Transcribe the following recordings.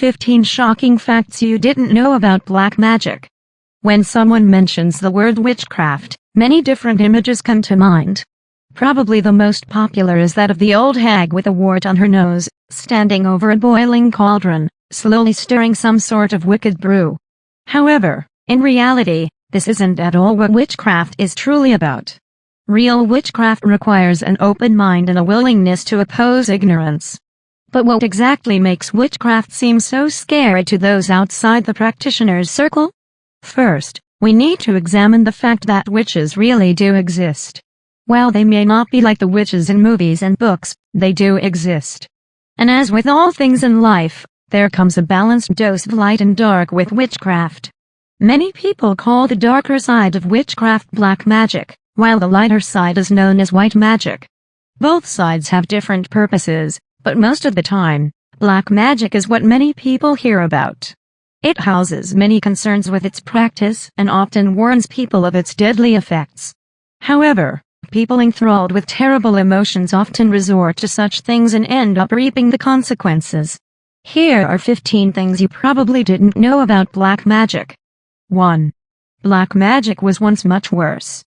15 Shocking Facts You Didn't Know About Black Magic. When someone mentions the word witchcraft, many different images come to mind. Probably the most popular is that of the old hag with a wart on her nose, standing over a boiling cauldron, slowly stirring some sort of wicked brew. However, in reality, this isn't at all what witchcraft is truly about. Real witchcraft requires an open mind and a willingness to oppose ignorance. But what exactly makes witchcraft seem so scary to those outside the practitioner's circle? First, we need to examine the fact that witches really do exist. While they may not be like the witches in movies and books, they do exist. And as with all things in life, there comes a balanced dose of light and dark with witchcraft. Many people call the darker side of witchcraft black magic, while the lighter side is known as white magic. Both sides have different purposes, but most of the time, black magic is what many people hear about. It houses many concerns with its practice and often warns people of its deadly effects. However, people enthralled with terrible emotions often resort to such things and end up reaping the consequences. Here are 15 things you probably didn't know about black magic. 1. Black magic was once much worse.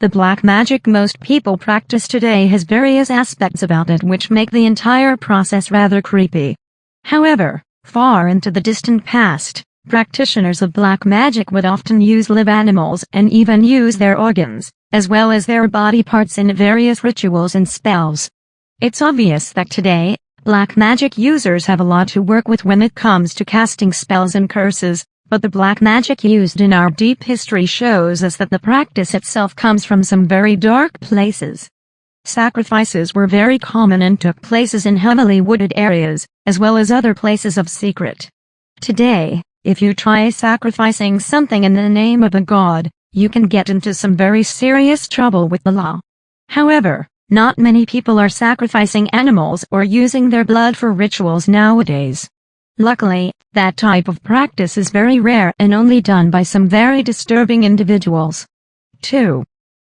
The black magic most people practice today has various aspects about it which make the entire process rather creepy. However, far into the distant past, practitioners of black magic would often use live animals and even use their organs, as well as their body parts in various rituals and spells. It's obvious that today, black magic users have a lot to work with when it comes to casting spells and curses, but the black magic used in our deep history shows us that the practice itself comes from some very dark places. Sacrifices were very common and took places in heavily wooded areas, as well as other places of secret. Today, if you try sacrificing something in the name of a god, you can get into some very serious trouble with the law. However, not many people are sacrificing animals or using their blood for rituals nowadays. Luckily, that type of practice is very rare and only done by some very disturbing individuals. 2.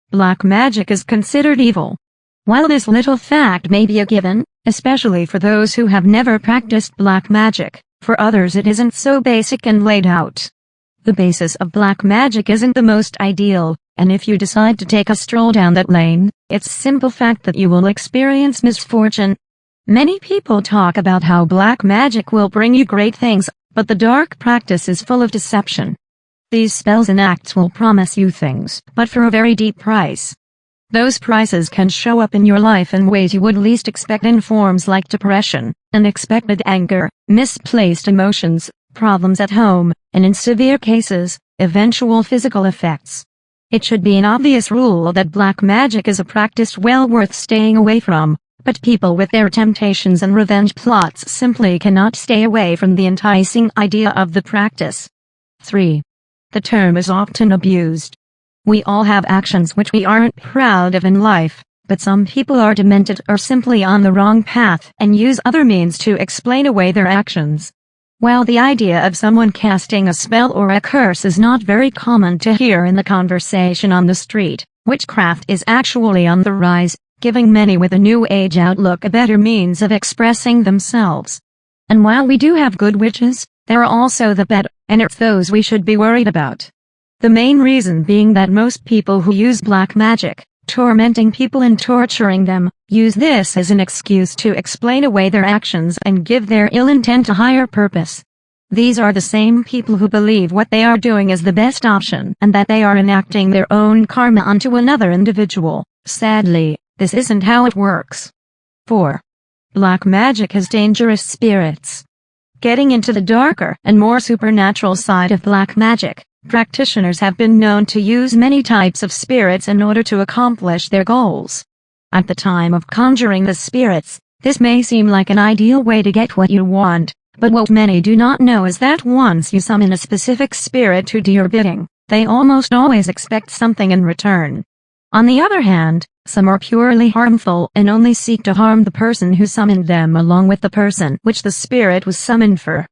Black magic is considered evil. While this little fact may be a given, especially for those who have never practiced black magic, for others it isn't so basic and laid out. The basis of black magic isn't the most ideal, and if you decide to take a stroll down that lane, it's a simple fact that you will experience misfortune. Many people talk about how black magic will bring you great things, but the dark practice is full of deception. These spells and acts will promise you things, but for a very deep price. Those prices can show up in your life in ways you would least expect, in forms like depression, unexpected anger, misplaced emotions, problems at home, and in severe cases, eventual physical effects. It should be an obvious rule that black magic is a practice well worth staying away from. But people with their temptations and revenge plots simply cannot stay away from the enticing idea of the practice. 3. The term is often abused. We all have actions which we aren't proud of in life, but some people are demented or simply on the wrong path and use other means to explain away their actions. While the idea of someone casting a spell or a curse is not very common to hear in the conversation on the street, witchcraft is actually on the rise, giving many with a New Age outlook a better means of expressing themselves. And while we do have good witches, there are also the bad, and it's those we should be worried about. The main reason being that most people who use black magic, tormenting people and torturing them, use this as an excuse to explain away their actions and give their ill intent a higher purpose. These are the same people who believe what they are doing is the best option and that they are enacting their own karma onto another individual. Sadly, this isn't how it works. 4. Black magic has dangerous spirits. Getting into the darker and more supernatural side of black magic, practitioners have been known to use many types of spirits in order to accomplish their goals. At the time of conjuring the spirits, this may seem like an ideal way to get what you want, but what many do not know is that once you summon a specific spirit to do your bidding, they almost always expect something in return. On the other hand, some are purely harmful and only seek to harm the person who summoned them along with the person which the spirit was summoned for.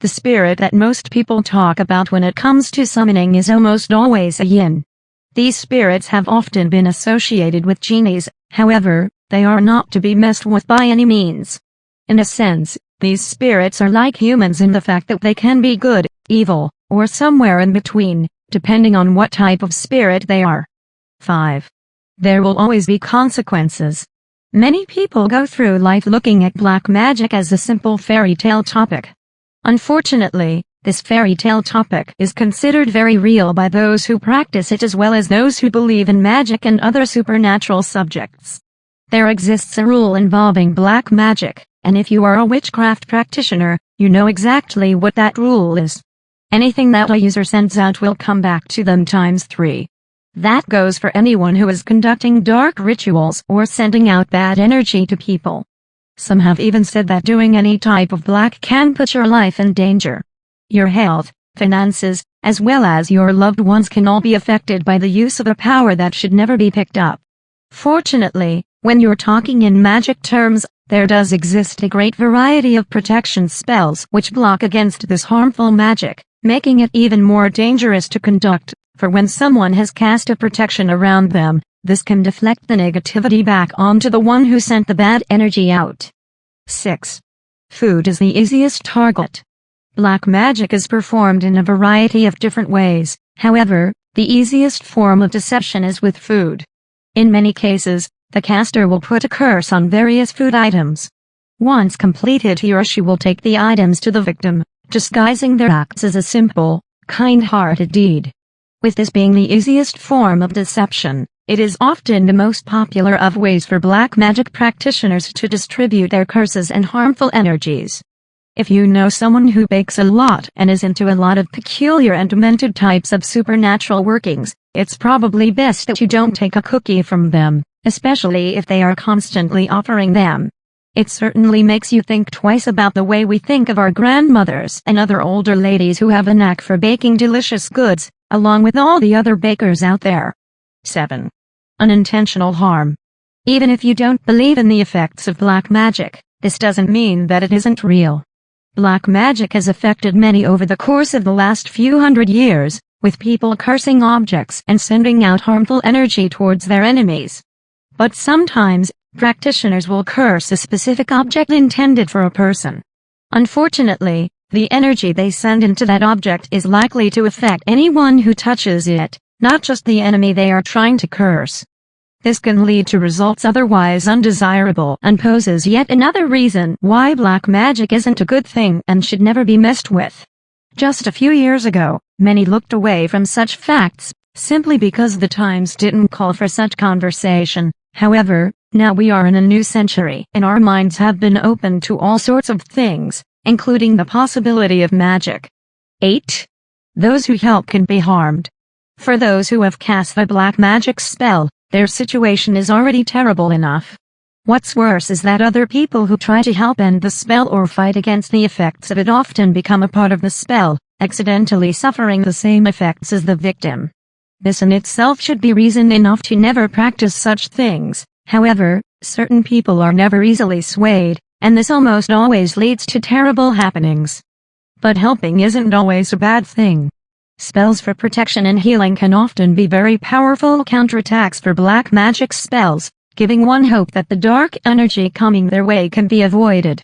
The spirit that most people talk about when it comes to summoning is almost always a yin. These spirits have often been associated with genies, however, they are not to be messed with by any means. In a sense, These spirits are like humans in the fact that they can be good, evil, or somewhere in between, depending on what type of spirit they are. 5. There will always be consequences. Many people go through life looking at black magic as a simple fairy tale topic. Unfortunately, this fairy tale topic is considered very real by those who practice it as well as those who believe in magic and other supernatural subjects. There exists a rule involving black magic, and if you are a witchcraft practitioner, you know exactly what that rule is. Anything that a user sends out will come back to them times 3. That goes for anyone who is conducting dark rituals or sending out bad energy to people. Some have even said that doing any type of black can put your life in danger. Your health, finances, as well as your loved ones can all be affected by the use of a power that should never be picked up. Fortunately, when you're talking in magic terms, there does exist a great variety of protection spells which block against this harmful magic, making it even more dangerous to conduct, for when someone has cast a protection around them, this can deflect the negativity back onto the one who sent the bad energy out. 6. Food is the easiest target. Black magic is performed in a variety of different ways, however, the easiest form of deception is with food. In many cases, the caster will put a curse on various food items. Once completed, he or she will take the items to the victim, disguising their acts as a simple, kind-hearted deed. With this being the easiest form of deception, it is often the most popular of ways for black magic practitioners to distribute their curses and harmful energies. If you know someone who bakes a lot and is into a lot of peculiar and demented types of supernatural workings, it's probably best that you don't take a cookie from them, especially if they are constantly offering them. It certainly makes you think twice about the way we think of our grandmothers and other older ladies who have a knack for baking delicious goods, along with all the other bakers out there. 7. Unintentional harm. Even if you don't believe in the effects of black magic, this doesn't mean that it isn't real. Black magic has affected many over the course of the last few hundred years, with people cursing objects and sending out harmful energy towards their enemies. But sometimes, practitioners will curse a specific object intended for a person. Unfortunately, the energy they send into that object is likely to affect anyone who touches it, not just the enemy they are trying to curse. This can lead to results otherwise undesirable and poses yet another reason why black magic isn't a good thing and should never be messed with. Just a few years ago, many looked away from such facts, simply because the times didn't call for such conversation. However, now we are in a new century and our minds have been opened to all sorts of things, including the possibility of magic. 8. Those who help can be harmed. For those who have cast the black magic spell, their situation is already terrible enough. What's worse is that other people who try to help end the spell or fight against the effects of it often become a part of the spell, accidentally suffering the same effects as the victim. This in itself should be reason enough to never practice such things. However, certain people are never easily swayed, and this almost always leads to terrible happenings. But helping isn't always a bad thing. Spells for protection and healing can often be very powerful counterattacks for black magic spells, giving one hope that the dark energy coming their way can be avoided.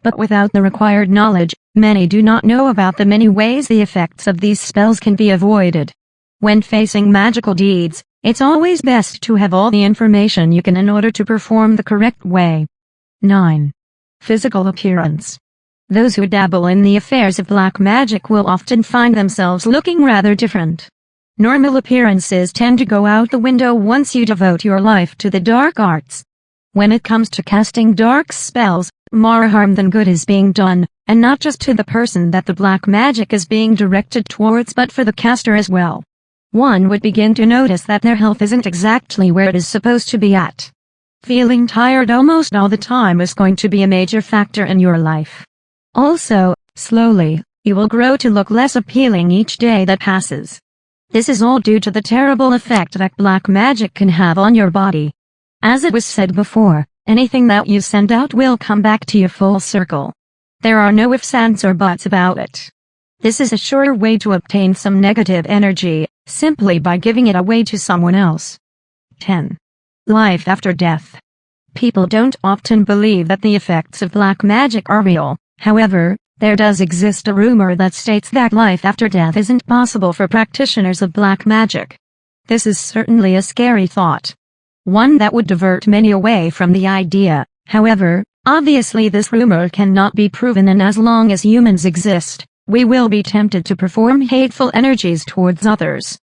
But without the required knowledge, many do not know about the many ways the effects of these spells can be avoided. When facing magical deeds, it's always best to have all the information you can in order to perform the correct way. 9. Physical appearance. Those who dabble in the affairs of black magic will often find themselves looking rather different. Normal appearances tend to go out the window once you devote your life to the dark arts. When it comes to casting dark spells, more harm than good is being done, and not just to the person that the black magic is being directed towards but for the caster as well. One would begin to notice that their health isn't exactly where it is supposed to be at. Feeling tired almost all the time is going to be a major factor in your life. Also, slowly, you will grow to look less appealing each day that passes. This is all due to the terrible effect that black magic can have on your body. As it was said before, anything that you send out will come back to you full circle. There are no ifs, ands, or buts about it. This is a surer way to obtain some negative energy, simply by giving it away to someone else. 10. Life after death. People don't often believe that the effects of black magic are real. However, there does exist a rumor that states that life after death isn't possible for practitioners of black magic. This is certainly a scary thought. One that would divert many away from the idea. However, obviously this rumor cannot be proven, and as long as humans exist, we will be tempted to perform hateful energies towards others.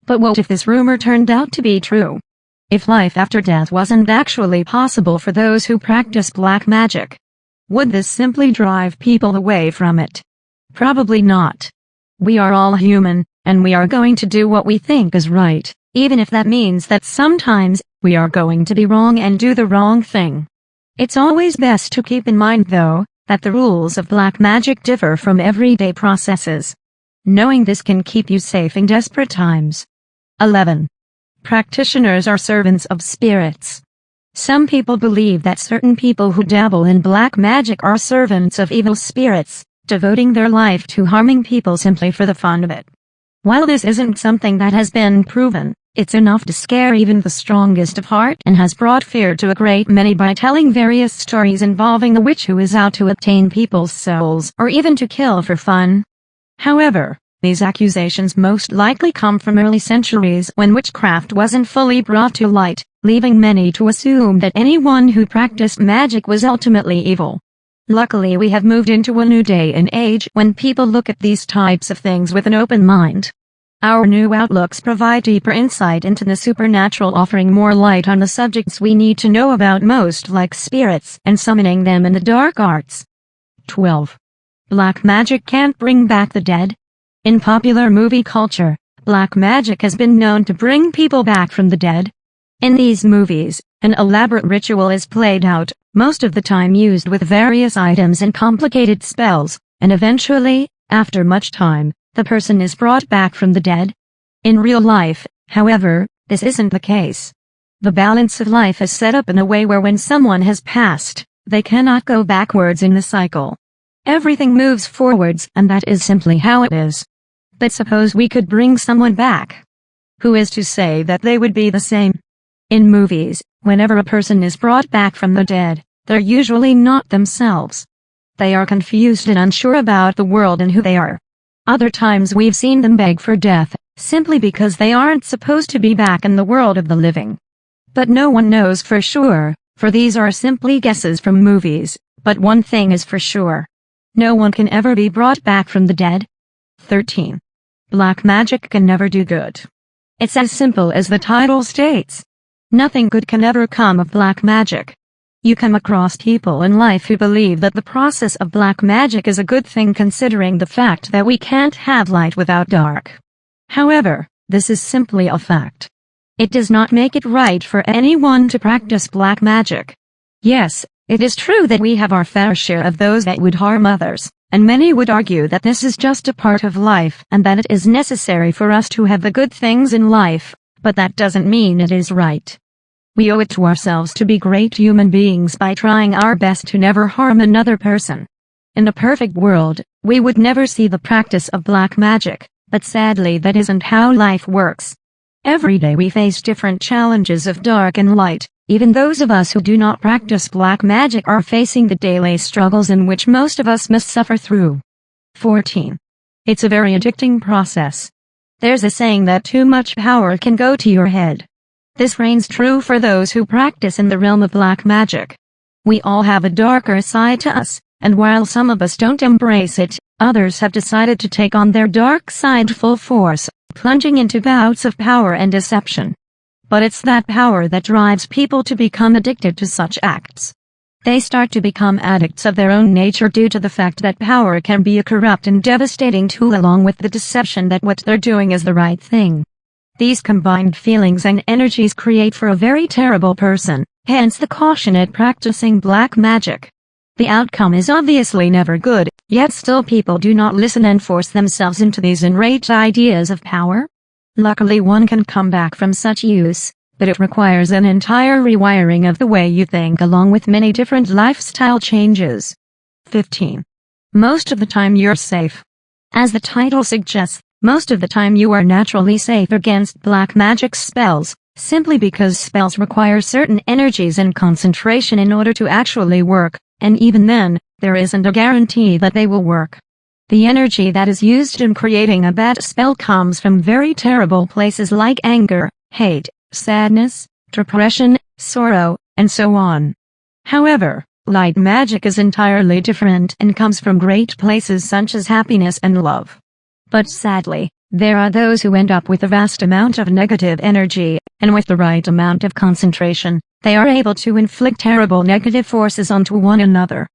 But what if this rumor turned out to be true? If life after death wasn't actually possible for those who practice black magic, would this simply drive people away from it? Probably not. We are all human, and we are going to do what we think is right, even if that means that sometimes we are going to be wrong and do the wrong thing. It's always best to keep in mind, though, that the rules of black magic differ from everyday processes. Knowing this can keep you safe in desperate times. 11. Practitioners are servants of spirits. Some people believe that certain people who dabble in black magic are servants of evil spirits, devoting their life to harming people simply for the fun of it. While this isn't something that has been proven, it's enough to scare even the strongest of heart and has brought fear to a great many by telling various stories involving a witch who is out to obtain people's souls or even to kill for fun. However, these accusations most likely come from early centuries when witchcraft wasn't fully brought to light, leaving many to assume that anyone who practiced magic was ultimately evil. Luckily, we have moved into a new day and age when people look at these types of things with an open mind. Our new outlooks provide deeper insight into the supernatural, offering more light on the subjects we need to know about most, like spirits and summoning them in the dark arts. 12. Black magic can't bring back the dead. In popular movie culture, black magic has been known to bring people back from the dead. In these movies, an elaborate ritual is played out, most of the time used with various items and complicated spells, and eventually, after much time, the person is brought back from the dead. In real life, however, this isn't the case. The balance of life is set up in a way where when someone has passed, they cannot go backwards in the cycle. Everything moves forwards, and that is simply how it is. But suppose we could bring someone back. Who is to say that they would be the same? In movies, whenever a person is brought back from the dead, they're usually not themselves. They are confused and unsure about the world and who they are. Other times we've seen them beg for death, simply because they aren't supposed to be back in the world of the living. But no one knows for sure, for these are simply guesses from movies, but one thing is for sure. No one can ever be brought back from the dead. 13. Black magic can never do good. It's as simple as the title states. Nothing good can ever come of black magic. You come across people in life who believe that the process of black magic is a good thing, considering the fact that we can't have light without dark. However, this is simply a fact. It does not make it right for anyone to practice black magic. Yes, it is true that we have our fair share of those that would harm others, and many would argue that this is just a part of life and that it is necessary for us to have the good things in life, but that doesn't mean it is right. We owe it to ourselves to be great human beings by trying our best to never harm another person. In a perfect world, we would never see the practice of black magic, but sadly that isn't how life works. Every day we face different challenges of dark and light. Even those of us who do not practice black magic are facing the daily struggles in which most of us must suffer through. 14. It's a very addicting process. There's a saying that too much power can go to your head. This reigns true for those who practice in the realm of black magic. We all have a darker side to us, and while some of us don't embrace it, others have decided to take on their dark side full force, plunging into bouts of power and deception. But it's that power that drives people to become addicted to such acts. They start to become addicts of their own nature due to the fact that power can be a corrupt and devastating tool, along with the deception that what they're doing is the right thing. These combined feelings and energies create for a very terrible person, hence the caution at practicing black magic. The outcome is obviously never good, yet still people do not listen and force themselves into these enraged ideas of power. Luckily one can come back from such use, but it requires an entire rewiring of the way you think along with many different lifestyle changes. 15. Most of the time you're safe. As the title suggests, most of the time you are naturally safe against black magic spells, simply because spells require certain energies and concentration in order to actually work, and even then, there isn't a guarantee that they will work. The energy that is used in creating a bad spell comes from very terrible places like anger, hate, sadness, depression, sorrow, and so on. However, light magic is entirely different and comes from great places such as happiness and love. But sadly, there are those who end up with a vast amount of negative energy, and with the right amount of concentration, they are able to inflict terrible negative forces onto one another.